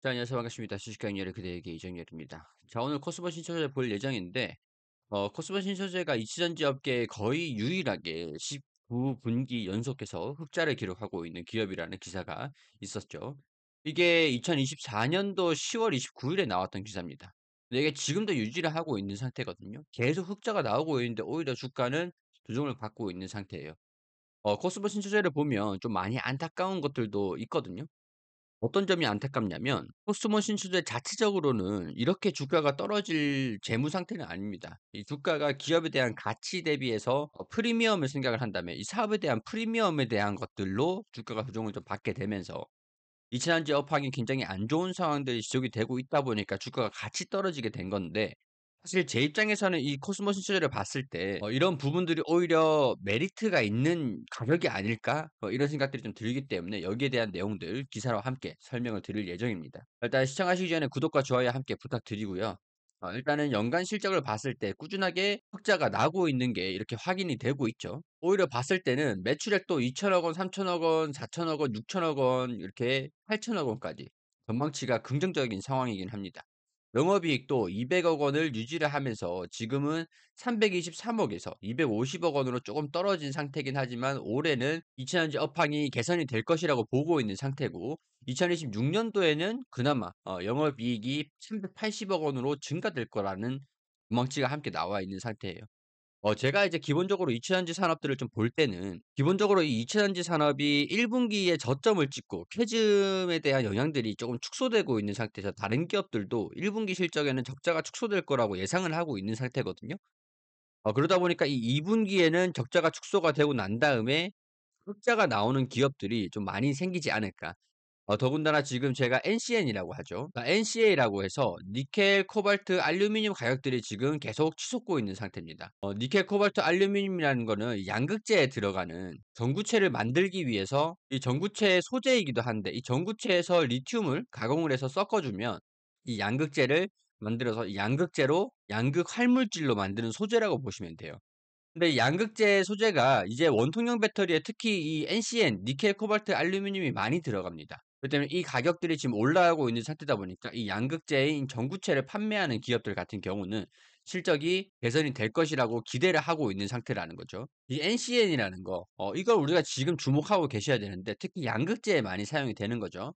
자, 안녕하세요. 반갑습니다. 주식강의를 그대에게 이정열입니다. 자, 오늘 코스모 신소재 볼 예정인데, 코스모 신소재가 이치전지 업계에 거의 유일하게 19분기 연속해서 흑자를 기록하고 있는 기업이라는 기사가 있었죠. 이게 2024년도 10월 29일에 나왔던 기사입니다. 근데 이게 지금도 유지를 하고 있는 상태거든요. 계속 흑자가 나오고 있는데 오히려 주가는 조정을 받고 있는 상태예요. 코스모 신소재를 보면 좀 많이 안타까운 것들도 있거든요. 어떤 점이 안타깝냐면 코스모 신수제 자체적으로는 이렇게 주가가 떨어질 재무 상태는 아닙니다. 이 주가가 기업에 대한 가치 대비해서 프리미엄을 생각을 한다면 이 사업에 대한 프리미엄에 대한 것들로 주가가 조정을 좀 받게 되면서 이차전지 업황이 굉장히 안 좋은 상황들이 지속이 되고 있다 보니까 주가가 같이 떨어지게 된 건데, 사실 제 입장에서는 이 코스모 신투자를 봤을 때 이런 부분들이 오히려 메리트가 있는 가격이 아닐까? 이런 생각들이 좀 들기 때문에 여기에 대한 내용들 기사와 함께 설명을 드릴 예정입니다. 일단 시청하시기 전에 구독과 좋아요 함께 부탁드리고요. 일단은 연간 실적을 봤을 때 꾸준하게 흑자가 나고 있는 게 이렇게 확인이 되고 있죠. 오히려 봤을 때는 매출액도 2천억 원, 3천억 원, 4천억 원, 6천억 원, 이렇게 8천억 원까지 전망치가 긍정적인 상황이긴 합니다. 영업이익도 200억 원을 유지를 하면서 지금은 323억에서 250억 원으로 조금 떨어진 상태긴 하지만 올해는 이차전지 업황이 개선이 될 것이라고 보고 있는 상태고, 2026년도에는 그나마 영업이익이 380억 원으로 증가될 거라는 전망치가 함께 나와 있는 상태예요. 제가 이제 기본적으로 이차전지 산업들을 좀 볼 때는 기본적으로 이 이차전지 산업이 1분기에 저점을 찍고 캐즘에 대한 영향들이 조금 축소되고 있는 상태에서 다른 기업들도 1분기 실적에는 적자가 축소될 거라고 예상을 하고 있는 상태거든요. 그러다 보니까 이 2분기에는 적자가 축소가 되고 난 다음에 흑자가 나오는 기업들이 좀 많이 생기지 않을까. 더군다나 지금 제가 NCN이라고 하죠. NCA라고 해서 니켈, 코발트, 알루미늄 가격들이 지금 계속 치솟고 있는 상태입니다. 니켈, 코발트, 알루미늄이라는 거는 양극재에 들어가는 전구체를 만들기 위해서 이 전구체의 소재이기도 한데, 이 전구체에서 리튬을 가공을 해서 섞어주면 이 양극재를 만들어서 이 양극재로 양극 활물질로 만드는 소재라고 보시면 돼요. 근데 이 양극재 소재가 이제 원통형 배터리에 특히 이 NCN, 니켈, 코발트, 알루미늄이 많이 들어갑니다. 그렇기 때문에 이 가격들이 지금 올라가고 있는 상태다 보니까 이 양극재인 전구체를 판매하는 기업들 같은 경우는 실적이 개선이 될 것이라고 기대를 하고 있는 상태라는 거죠. 이 NCN이라는 거, 이걸 우리가 지금 주목하고 계셔야 되는데 특히 양극재에 많이 사용이 되는 거죠.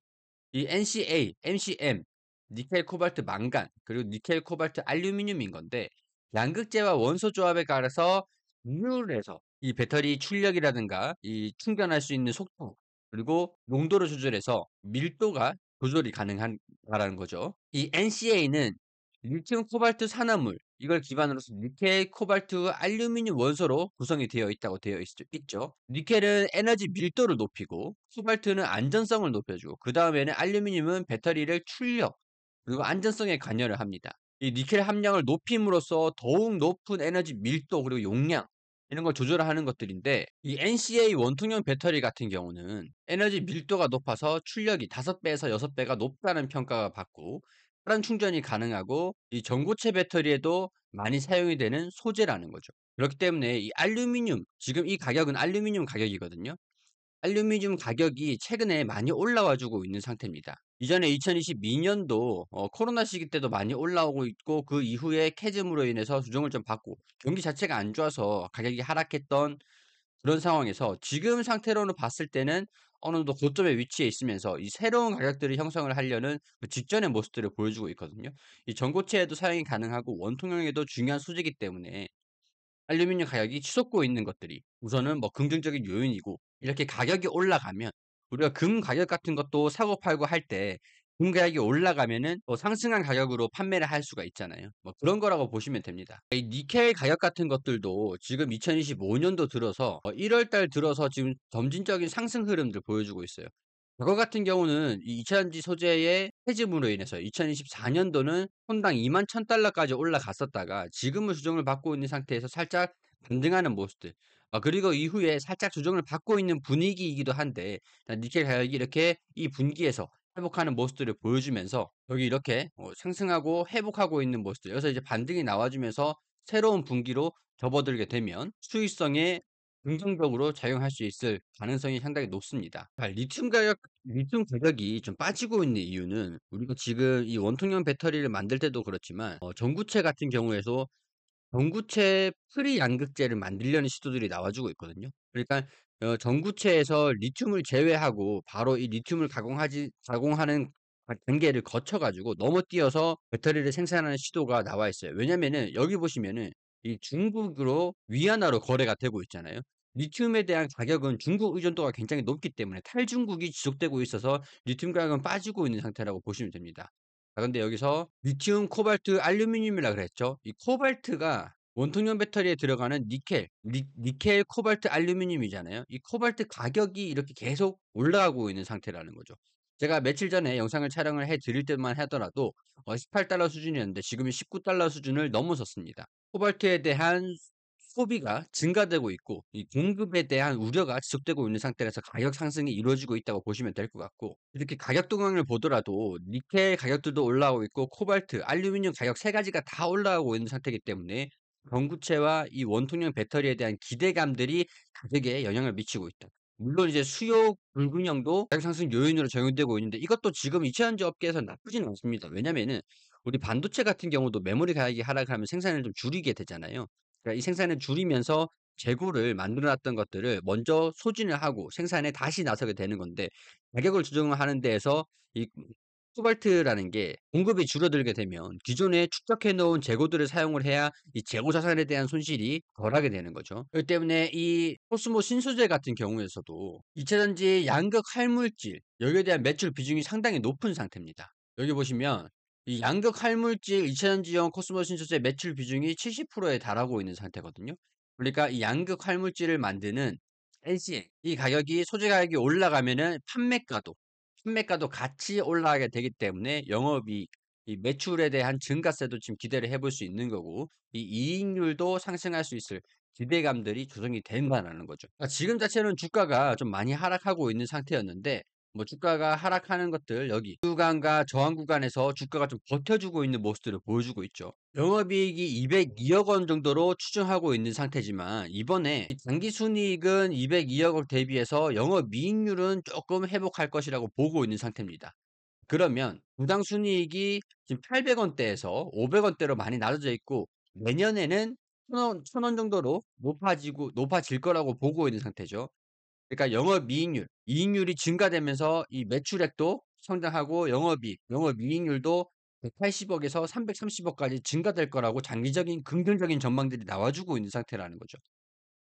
이 NCA, MCM, 니켈, 코발트, 망간, 그리고 니켈, 코발트, 알루미늄인 건데, 양극재와 원소 조합에 따라서 분류를 해서 이 배터리 출력이라든가 이 충전할 수 있는 속도, 그리고 농도를 조절해서 밀도가 조절이 가능하다라는 거죠. 이 NCA는 리튬 코발트 산화물, 이걸 기반으로 해서 니켈, 코발트, 알루미늄 원소로 구성이 되어 있다고 되어 있죠. 니켈은 에너지 밀도를 높이고, 코발트는 안전성을 높여주고, 그 다음에는 알루미늄은 배터리를 출력, 그리고 안전성에 관여를 합니다. 이 니켈 함량을 높임으로써 더욱 높은 에너지 밀도, 그리고 용량, 이런 걸 조절하는 것들인데, 이 NCA 원통형 배터리 같은 경우는 에너지 밀도가 높아서 출력이 5배에서 6배가 높다는 평가가 받고, 빠른 충전이 가능하고 이 전고체 배터리에도 많이 사용이 되는 소재라는 거죠. 그렇기 때문에 이 알루미늄, 지금 이 가격은 알루미늄 가격이거든요. 알루미늄 가격이 최근에 많이 올라와 주고 있는 상태입니다. 이전에 2022년도 코로나 시기 때도 많이 올라오고 있고, 그 이후에 캐즘으로 인해서 조정을 좀 받고 경기 자체가 안 좋아서 가격이 하락했던 그런 상황에서 지금 상태로는 봤을 때는 어느 정도 고점에 위치해 있으면서 이 새로운 가격들을 형성을 하려는 그 직전의 모습들을 보여주고 있거든요. 이 전고체에도 사용이 가능하고 원통형에도 중요한 소재이기 때문에 알루미늄 가격이 치솟고 있는 것들이 우선은 뭐 긍정적인 요인이고, 이렇게 가격이 올라가면 우리가 금 가격 같은 것도 사고 팔고 할 때 금 가격이 올라가면은 상승한 가격으로 판매를 할 수가 있잖아요. 뭐 그런 거라고 보시면 됩니다. 이 니켈 가격 같은 것들도 지금 2025년도 들어서 1월 달 들어서 지금 점진적인 상승 흐름들 보여주고 있어요. 그거 같은 경우는 이 이차전지 소재의 해지으로 인해서 2024년도는 혼당 21,000달러까지 올라갔었다가 지금은 조정을 받고 있는 상태에서 살짝 반등하는 모습들. 그리고 이후에 살짝 조정을 받고 있는 분위기이기도 한데, 니켈 가격이 이렇게 이 분기에서 회복하는 모습들을 보여주면서 여기 이렇게 상승하고 회복하고 있는 모습들. 여기서 이제 반등이 나와주면서 새로운 분기로 접어들게 되면 수익성에 긍정적으로 작용할 수 있을 가능성이 상당히 높습니다. 리튬 가격이 좀 빠지고 있는 이유는 우리가 지금 이 원통형 배터리를 만들 때도 그렇지만 전구체 같은 경우에도 전구체 프리 양극재를 만들려는 시도들이 나와주고 있거든요. 그러니까 전구체에서 리튬을 제외하고 바로 이 리튬을 가공하는 단계를 거쳐 가지고 넘어뛰어서 배터리를 생산하는 시도가 나와 있어요. 왜냐면은 여기 보시면은 이 중국으로 위안화로 거래가 되고 있잖아요. 리튬에 대한 가격은 중국 의존도가 굉장히 높기 때문에 탈중국이 지속되고 있어서 리튬 가격은 빠지고 있는 상태라고 보시면 됩니다. 자, 근데 여기서 리튬, 코발트, 알루미늄이라 그랬죠. 이 코발트가 원통형 배터리에 들어가는 니켈, 코발트, 알루미늄이잖아요. 이 코발트 가격이 이렇게 계속 올라가고 있는 상태라는 거죠. 제가 며칠 전에 영상을 촬영을 해 드릴 때만 하더라도 $18 수준이었는데 지금은 $19 수준을 넘어섰습니다. 코발트에 대한 소비가 증가되고 있고 이 공급에 대한 우려가 지속되고 있는 상태라서 가격 상승이 이루어지고 있다고 보시면 될 것 같고, 이렇게 가격 동향을 보더라도 니켈 가격들도 올라오고 있고 코발트, 알루미늄 가격 세 가지가 다 올라가고 있는 상태이기 때문에 전구체와 이 원통형 배터리에 대한 기대감들이 가격에 영향을 미치고 있다. 물론 이제 수요 불균형도 가격 상승 요인으로 적용되고 있는데 이것도 지금 2차전지 업계에서 나쁘지는 않습니다. 왜냐면은 우리 반도체 같은 경우도 메모리 가격이 하락하면 생산을 좀 줄이게 되잖아요. 그러니까 이 생산을 줄이면서 재고를 만들어 놨던 것들을 먼저 소진을 하고 생산에 다시 나서게 되는 건데, 가격을 조정을 하는 데에서 이 코발트라는 게 공급이 줄어들게 되면 기존에 축적해 놓은 재고들을 사용을 해야 이 재고 자산에 대한 손실이 덜하게 되는 거죠. 그렇기 때문에 이 코스모 신소재 같은 경우에서도 2차 전지 양극 활물질 여기에 대한 매출 비중이 상당히 높은 상태입니다. 여기 보시면 이 양극 활물질 2차 전지용 코스모 신소재 매출 비중이 70%에 달하고 있는 상태거든요. 그러니까 이 양극 활물질을 만드는 LCA 이 가격이 소재 가격이 올라가면은 판매가도 같이 올라가게 되기 때문에 영업이익, 이 매출에 대한 증가세도 지금 기대를 해볼 수 있는 거고, 이 이익률도 상승할 수 있을 기대감들이 조성이 된다라는 거죠. 그러니까 지금 자체는 주가가 좀 많이 하락하고 있는 상태였는데 뭐 주가가 하락하는 것들 여기 구간과 저항 구간에서 주가가 좀 버텨주고 있는 모습들을 보여주고 있죠. 영업이익이 202억 원 정도로 추정하고 있는 상태지만 이번에 당기순이익은 202억 원 대비해서 영업이익률은 조금 회복할 것이라고 보고 있는 상태입니다. 그러면 부당 순이익이 지금 800원대에서 500원대로 많이 낮아져 있고 내년에는 1,000원 정도로 높아질 거라고 보고 있는 상태죠. 그러니까 이익률이 증가되면서 이 매출액도 성장하고 영업이익률도 180억에서 330억까지 증가될 거라고 장기적인 긍정적인 전망들이 나와주고 있는 상태라는 거죠.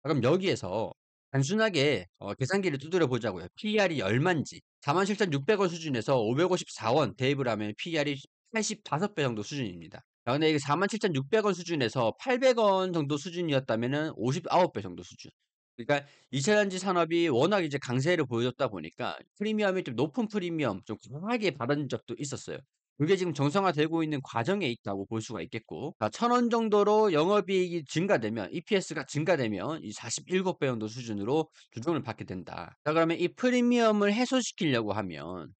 그럼 여기에서 단순하게 계산기를 두드려 보자고요. PER이 얼만지 47,600원 수준에서 554원 대입을 하면 PER이 85배 정도 수준입니다. 근데 이게 47,600원 수준에서 800원 정도 수준이었다면은 59배 정도 수준. 그러니까 2차 전지 산업이 워낙 이제 강세를 보여줬다 보니까 프리미엄이 좀 높은 프리미엄 좀 강하게 받은 적도 있었어요. 그게 지금 정상화되고 있는 과정에 있다고 볼 수가 있겠고, 1,000원 정도로 영업이익이 증가되면 EPS가 증가되면 이 47배 정도 수준으로 조정을 받게 된다. 자, 그러면 이 프리미엄을 해소시키려고 하면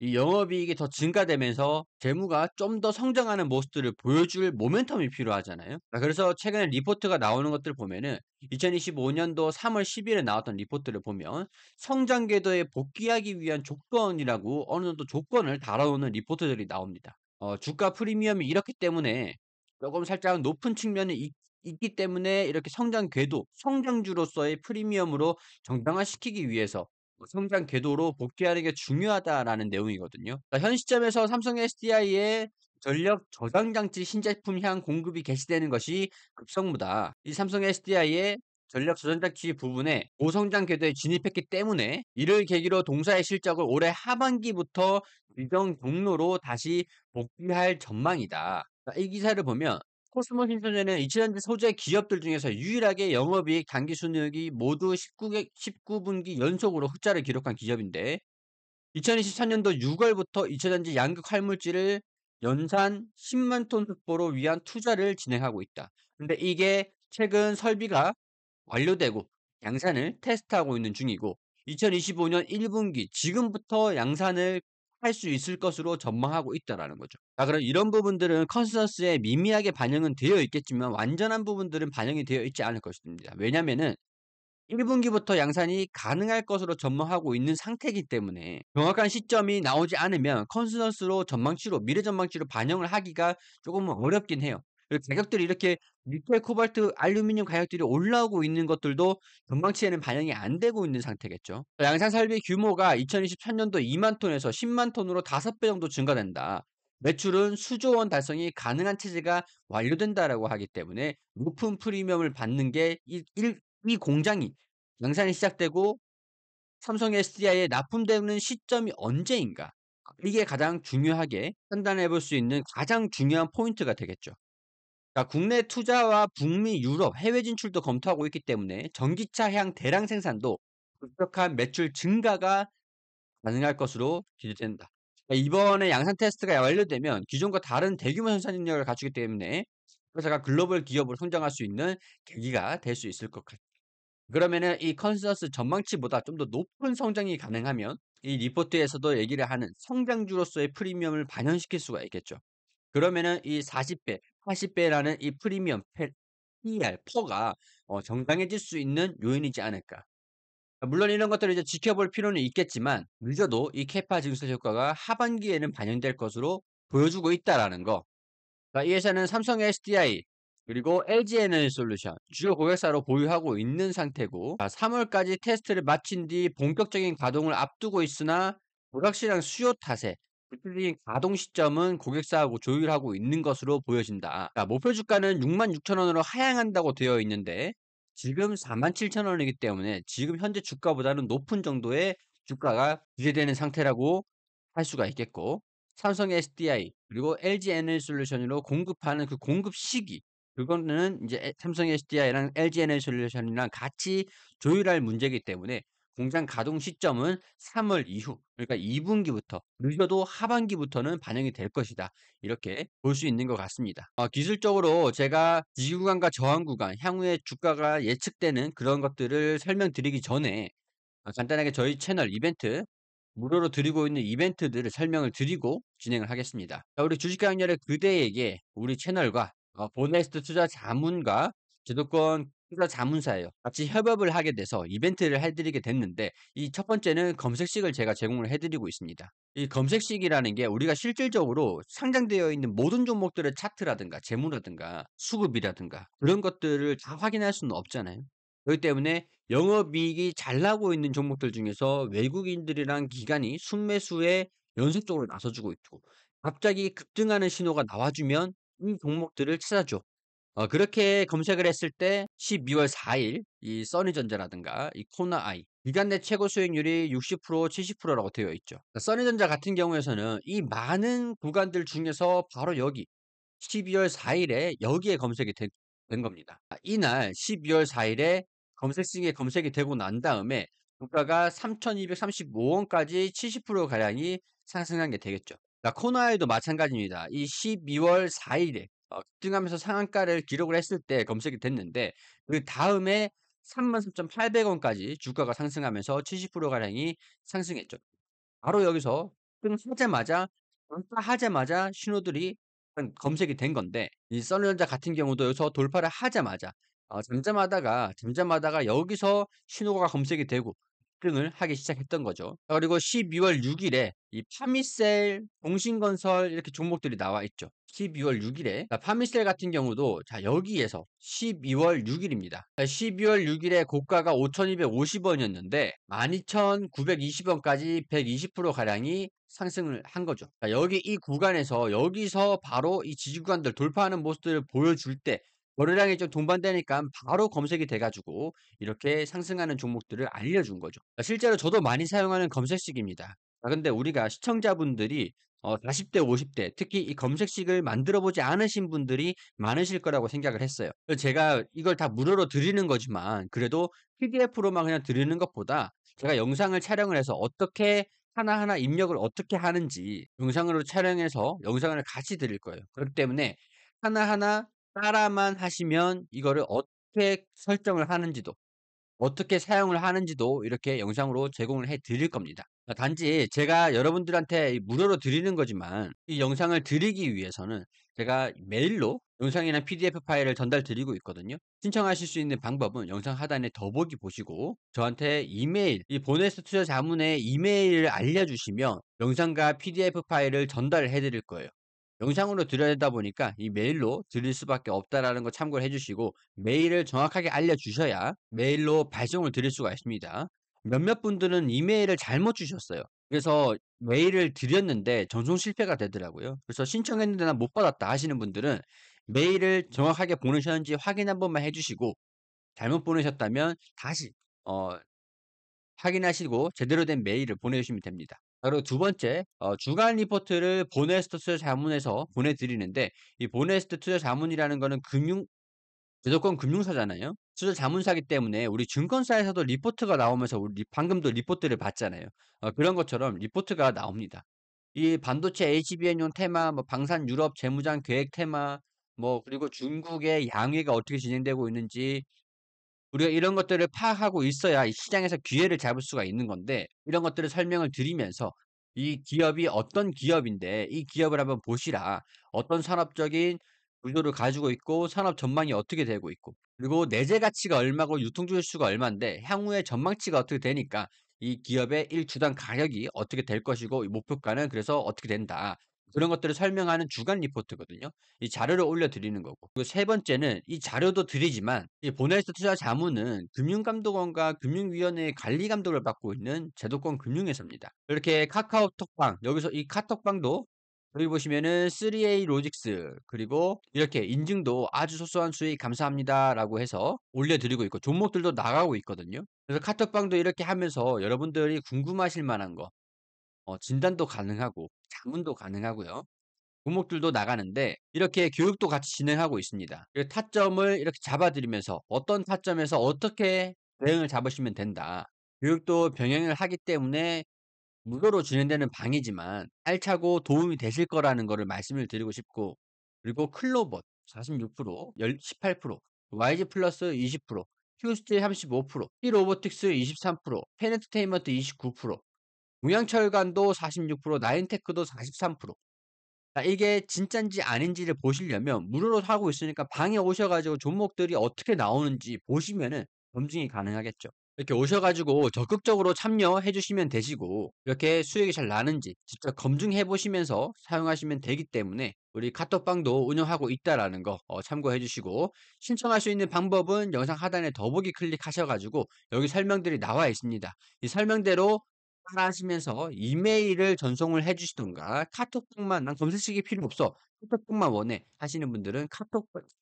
이 영업이익이 더 증가되면서 재무가 좀 더 성장하는 모습들을 보여줄 모멘텀이 필요하잖아요. 그래서 최근에 리포트가 나오는 것들 보면은 2025년도 3월 10일에 나왔던 리포트를 보면 성장 궤도에 복귀하기 위한 조건이라고 어느 정도 조건을 달아오는 리포트들이 나옵니다. 주가 프리미엄이 이렇기 때문에 조금 살짝 높은 측면이 있기 때문에 이렇게 성장 궤도, 성장주로서의 프리미엄으로 정당화시키기 위해서 성장 궤도로 복귀하는 게 중요하다라는 내용이거든요. 현 시점에서 삼성 SDI의 전력 저장 장치 신제품향 공급이 개시되는 것이 급선무다. 이 삼성 SDI의 전력 저장 장치 부분에 고성장 궤도에 진입했기 때문에 이를 계기로 동사의 실적을 올해 하반기부터 일정 경로로 다시 복귀할 전망이다. 이 기사를 보면 코스모 신소재는 이차전지 소재 기업들 중에서 유일하게 영업이익, 당기순이익이 모두 19분기 연속으로 흑자를 기록한 기업인데 2023년도 6월부터 이차전지 양극 활물질을 연산 10만 톤 확보로 위한 투자를 진행하고 있다. 근데 이게 최근 설비가 완료되고 양산을 테스트하고 있는 중이고 2025년 1분기 지금부터 양산을 할 수 있을 것으로 전망하고 있다라는 거죠. 그럼 이런 부분들은 컨센서스에 미미하게 반영은 되어 있겠지만 완전한 부분들은 반영이 되어 있지 않을 것입니다. 왜냐면은 1 분기부터 양산이 가능할 것으로 전망하고 있는 상태이기 때문에 정확한 시점이 나오지 않으면 컨센서스로 전망치로 미래 전망치로 반영을 하기가 조금은 어렵긴 해요. 그리고 가격들이 이렇게 니켈, 코발트, 알루미늄 가격들이 올라오고 있는 것들도 전망치에는 반영이 안 되고 있는 상태겠죠. 양산 설비 규모가 2023년도 2만 톤에서 10만 톤으로 5배 정도 증가된다. 매출은 수조 원 달성이 가능한 체제가 완료된다라고 하기 때문에 높은 프리미엄을 받는 게 이 공장이 양산이 시작되고 삼성 SDI에 납품되는 시점이 언제인가? 이게 가장 중요하게 판단해 볼 수 있는 가장 중요한 포인트가 되겠죠. 그러니까 국내 투자와 북미, 유럽, 해외 진출도 검토하고 있기 때문에 전기차향 대량 생산도 급격한 매출 증가가 가능할 것으로 기대된다. 그러니까 이번에 양산 테스트가 완료되면 기존과 다른 대규모 생산 능력을 갖추기 때문에 회사가 글로벌 기업으로 성장할 수 있는 계기가 될 수 있을 것 같아요. 그러면은 이 컨센서스 전망치보다 좀 더 높은 성장이 가능하면 이 리포트에서도 얘기를 하는 성장주로서의 프리미엄을 반영시킬 수가 있겠죠. 그러면은 이 40배, 80배라는 이 프리미엄 PER, 퍼가 정당해질 수 있는 요인이지 않을까. 물론 이런 것들을 이제 지켜볼 필요는 있겠지만 늦어도 이 캐파 증설 효과가 하반기에는 반영될 것으로 보여주고 있다라는 거. 이 회사는 삼성 SDI 그리고 LG 에너지솔루션 주요 고객사로 보유하고 있는 상태고 3월까지 테스트를 마친 뒤 본격적인 가동을 앞두고 있으나 불확실한 수요 탓에 구체적인 가동 시점은 고객사하고 조율하고 있는 것으로 보여진다. 목표 주가는 66,000원으로 하향한다고 되어 있는데 지금 47,000원이기 때문에 지금 현재 주가보다는 높은 정도의 주가가 기대되는 상태라고 할 수가 있겠고 삼성 SDI 그리고 LG 에너지솔루션으로 공급하는 그 공급 시기 그거는 이제 삼성 SDI랑 LG 에너지솔루션이랑 같이 조율할 문제이기 때문에 공장 가동 시점은 3월 이후 그러니까 2 분기부터 늦어도 하반기부터는 반영이 될 것이다. 이렇게 볼 수 있는 것 같습니다. 기술적으로 제가 지지 구간과 저항 구간 향후에 주가가 예측되는 그런 것들을 설명드리기 전에 간단하게 저희 채널 이벤트 무료로 드리고 있는 이벤트들을 설명을 드리고 진행을 하겠습니다. 자, 우리 주식강연의 그대에게 우리 채널과 보네스트 투자 자문과 제도권 투자 자문사예요. 같이 협업을 하게 돼서 이벤트를 해드리게 됐는데 이 첫 번째는 검색식을 제가 제공을 해드리고 있습니다. 이 검색식이라는 게 우리가 실질적으로 상장되어 있는 모든 종목들의 차트라든가 재무라든가 수급이라든가 그런 것들을 다 확인할 수는 없잖아요. 그렇기 때문에 영업이익이 잘 나고 있는 종목들 중에서 외국인들이랑 기관이 순매수에 연속적으로 나서주고 있고 갑자기 급등하는 신호가 나와주면 이 종목들을 찾아줘. 그렇게 검색을 했을 때 12월 4일 이 써니전자라든가 이 코나아이 기간 내 최고 수익률이 60% 70%라고 되어 있죠. 써니전자 같은 경우에서는 이 많은 구간들 중에서 바로 여기 12월 4일에 여기에 검색이 된 겁니다. 이날 12월 4일에 검색식에 검색이 되고 난 다음에 주가가 3,235원까지 70% 가량이 상승한 게 되겠죠. 코나에도 마찬가지입니다. 이 12월 4일에 급등하면서 상한가를 기록을 했을 때 검색이 됐는데 그 다음에 33,800원까지 주가가 상승하면서 70% 가량이 상승했죠. 바로 여기서 돌파하자마자 신호들이 검색이 된 건데 이 써니전자 같은 경우도 여기서 돌파를 하자마자 잠잠하다가 여기서 신호가 검색이 되고 급등을 하기 시작했던 거죠. 그리고 12월 6일에 이 파미셀, 동신건설 이렇게 종목들이 나와 있죠. 12월 6일에 파미셀 같은 경우도 자 여기에서 12월 6일입니다. 12월 6일에 고가가 5,250원이었는데 12,920원까지 120% 가량이 상승을 한 거죠. 여기 이 구간에서 여기서 바로 이 지지 구간들 돌파하는 모습들을 보여줄 때 거래량이 좀 동반되니까 바로 검색이 돼 가지고 이렇게 상승하는 종목들을 알려준 거죠. 실제로 저도 많이 사용하는 검색식입니다. 근데 우리가 시청자분들이 40대 50대 특히 이 검색식을 만들어 보지 않으신 분들이 많으실 거라고 생각을 했어요. 그래서 제가 이걸 다 무료로 드리는 거지만 그래도 PDF로만 그냥 드리는 것보다 제가 영상을 촬영을 해서 어떻게 하나하나 입력을 어떻게 하는지 영상으로 촬영해서 영상을 같이 드릴 거예요. 그렇기 때문에 하나하나 따라만 하시면 이거를 어떻게 설정을 하는지도 어떻게 사용을 하는지도 이렇게 영상으로 제공을 해 드릴 겁니다. 단지 제가 여러분들한테 이 무료로 드리는 거지만 이 영상을 드리기 위해서는 제가 메일로 영상이나 PDF 파일을 전달 드리고 있거든요. 신청하실 수 있는 방법은 영상 하단에 더보기 보시고 저한테 이메일, 이 보네스 투자 자문의 이메일을 알려주시면 영상과 PDF 파일을 전달해 드릴 거예요. 영상으로 드려야 되다 보니까 이 메일로 드릴 수밖에 없다라는 거 참고를 해 주시고 메일을 정확하게 알려주셔야 메일로 발송을 드릴 수가 있습니다. 몇몇 분들은 이메일을 잘못 주셨어요. 그래서 메일을 드렸는데 전송 실패가 되더라고요. 그래서 "신청했는데 난 못 받았다." 하시는 분들은 메일을 정확하게 보내셨는지 확인 한 번만 해 주시고 잘못 보내셨다면 다시 어 확인하시고 제대로 된 메일을 보내주시면 됩니다. 그리고 두 번째, 주간 리포트를 보네스트 투자 자문에서 보내드리는데 이 보네스트 투자 자문이라는 거는 무조건 금융사잖아요. 투자 자문사기 때문에 우리 증권사에서도 리포트가 나오면서 우리 방금도 리포트를 봤잖아요. 그런 것처럼 리포트가 나옵니다. 이 반도체 HBM용 테마, 뭐 방산 유럽 재무장 계획 테마, 뭐 그리고 중국의 양해가 어떻게 진행되고 있는지 우리가 이런 것들을 파악하고 있어야 이 시장에서 기회를 잡을 수가 있는 건데 이런 것들을 설명을 드리면서 "이 기업이 어떤 기업인데 이 기업을 한번 보시라. 어떤 산업적인 구조를 가지고 있고 산업 전망이 어떻게 되고 있고 그리고 내재 가치가 얼마고 유통 주수가 얼만데 향후의 전망치가 어떻게 되니까 이 기업의 1 주당 가격이 어떻게 될 것이고 이 목표가는 그래서 어떻게 된다." 그런 것들을 설명하는 주간 리포트거든요. 이 자료를 올려 드리는 거고. 그리고 세 번째는 이 자료도 드리지만 이 보네스트 투자 자문은 금융감독원과 금융위원회의 관리 감독을 받고 있는 제도권 금융회사입니다. 이렇게 카카오톡방, 여기서 이 카톡방도 여기 보시면은 3A 로직스 그리고 이렇게 인증도 "아주 소소한 수익 감사합니다."라고 해서 올려 드리고 있고 종목들도 나가고 있거든요. 그래서 카톡방도 이렇게 하면서 여러분들이 궁금하실 만한 거 진단도 가능하고 자문도 가능하고요. 종목들도 나가는데 이렇게 교육도 같이 진행하고 있습니다. 그 타점을 이렇게 잡아 드리면서 어떤 타점에서 어떻게 대응을 잡으시면 된다. 교육도 병행을 하기 때문에 무료로 진행되는 방이지만 알차고 도움이 되실 거라는 거를 말씀을 드리고 싶고 그리고 클로버 46%, 18%, YG 플러스 20%, 휴스틸 35%, 힐로보틱스 23%, 펜에터테인먼트 29%, 동양철관도 46%, 나인테크도 43%. 이게 진짠지 아닌지를 보시려면 무료로 하고 있으니까 방에 오셔 가지고 종목들이 어떻게 나오는지 보시면은 검증이 가능하겠죠. 이렇게 오셔 가지고 적극적으로 참여해 주시면 되시고 이렇게 수익이 잘 나는지 직접 검증해 보시면서 사용하시면 되기 때문에 우리 카톡방도 운영하고 있다라는 거 참고해 주시고 신청할 수 있는 방법은 영상 하단에 더보기 클릭하셔 가지고 여기 설명들이 나와 있습니다. 이 설명대로 따라하시면서 이메일을 전송을 해 주시든가 카톡방만 "난 검색식이 필요 없어. 카톡방만 원해." 하시는 분들은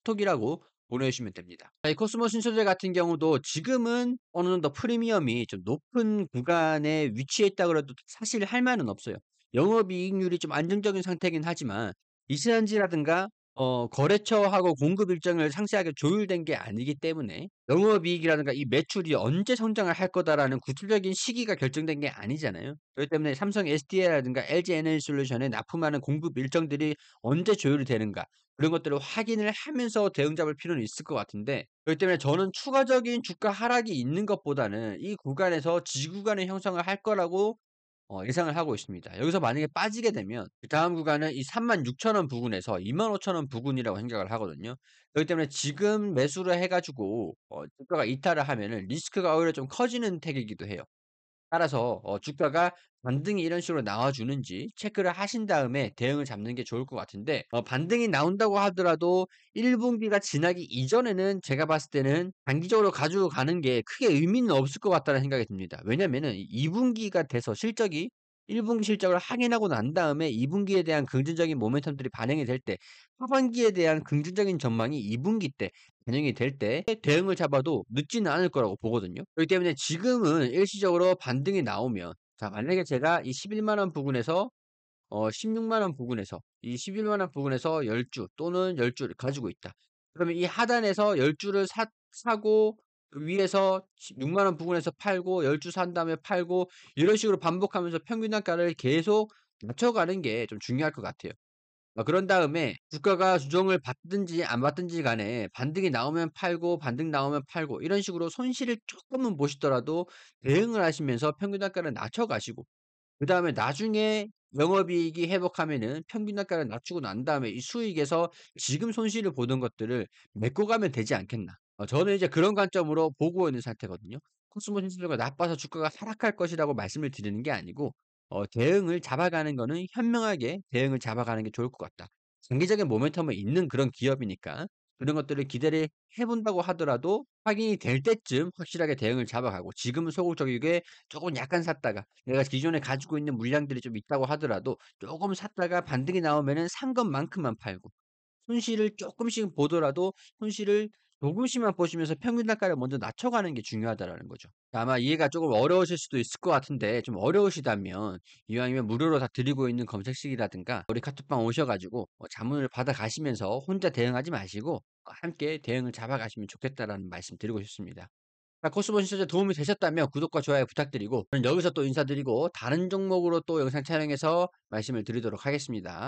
카톡이라고 보내주시면 됩니다. 이 코스모 신소재 같은 경우도 지금은 어느 정도 프리미엄이 좀 높은 구간에 위치해 있다 그래도 사실 할 말은 없어요. 영업이익률이 좀 안정적인 상태이긴 하지만 이시간지라든가 거래처하고 공급 일정을 상세하게 조율된 게 아니기 때문에 영업이익이라든가 이 매출이 언제 성장을 할 거다라는 구체적인 시기가 결정된 게 아니잖아요. 그렇기 때문에 삼성 SDI라든가 LG 에너지솔루션에 납품하는 공급 일정들이 언제 조율이 되는가 그런 것들을 확인을 하면서 대응 잡을 필요는 있을 것 같은데 그렇기 때문에 저는 추가적인 주가 하락이 있는 것보다는 이 구간에서 지구간의 형성을 할 거라고 예상을 하고 있습니다. 여기서 만약에 빠지게 되면 그다음 구간은 이 36,000원 부근에서 25,000원 부근이라고 생각을 하거든요. 그렇기 때문에 지금 매수를 해 가지고 주가가 이탈을 하면은 리스크가 오히려 좀 커지는 택이기도 해요. 따라서 주가가 반등이 이런 식으로 나와 주는지 체크를 하신 다음에 대응을 잡는 게 좋을 것 같은데 반등이 나온다고 하더라도 1 분기가 지나기 이전에는 제가 봤을 때는 단기적으로 가지고 가는 게 크게 의미는 없을 것 같다는 생각이 듭니다. 왜냐면은 2 분기가 돼서 실적이 1 분기 실적을 확인하고 난 다음에 2 분기에 대한 긍정적인 모멘텀들이 반영이 될 때 하반기에 대한 긍정적인 전망이 2 분기 때 반영이 될 때 대응을 잡아도 늦지는 않을 거라고 보거든요. 그렇기 때문에 지금은 일시적으로 반등이 나오면 자 만약에 제가 이 110,000원 부근에서 160,000원 부근에서 이 110,000원 부근에서 10주 또는 10 주를 가지고 있다. 그러면 이 하단에서 10 주를 사고 위에서 6만 원 부근에서 팔고 10주 산 다음에 팔고 이런 식으로 반복하면서 평균 단가를 계속 낮춰가는 게 좀 중요할 것 같아요. 그런 다음에 주가가 조정을 받든지 안 받든지 간에 반등이 나오면 팔고 반등 나오면 팔고 이런 식으로 손실을 쪼끔은 보시더라도 대응을 하시면서 평균 단가를 낮춰 가시고 그다음에 나중에 영업이익이 회복하면은 평균 단가를 낮추고 난 다음에 이 수익에서 지금 손실을 보던 것들을 메꿔 가면 되지 않겠나. 저는 이제 그런 관점으로 보고 있는 상태거든요. 코스모 신소재가 나빠서 주가가 하락할 것이라고 말씀을 드리는 게 아니고 대응을 잡아가는 거는 현명하게 대응을 잡아가는 게 좋을 것 같다. 장기적인 모멘텀이 있는 그런 기업이니까 그런 것들을 기대를 해 본다고 하더라도 확인이 될 때쯤 확실하게 대응을 잡아가고 지금은 소극적이게 쪼금 약간 샀다가 내가 기존에 가지고 있는 물량들이 좀 있다고 하더라도 쪼금 샀다가 반등이 나오면은 산 것만큼만 팔고 손실을 쪼끔씩 보더라도 손실을 조금씩만 보시면서 평균 단가를 먼저 낮춰가는 게 중요하다라는 거죠. 아마 이해가 쪼금 어려우실 수도 있을 것 같은데 좀 어려우시다면 이왕이면 무료로 다 드리고 있는 검색식이라든가 우리 카톡방 오셔 가지고 자문을 받아 가시면서 혼자 대응하지 마시고 함께 대응을 잡아 가시면 좋겠다라는 말씀 드리고 싶습니다. 자 코스모 신소재 도움이 되셨다면 구독과 좋아요 부탁드리고 저는 여기서 또 인사드리고 다른 종목으로 또 영상 촬영해서 말씀을 드리도록 하겠습니다.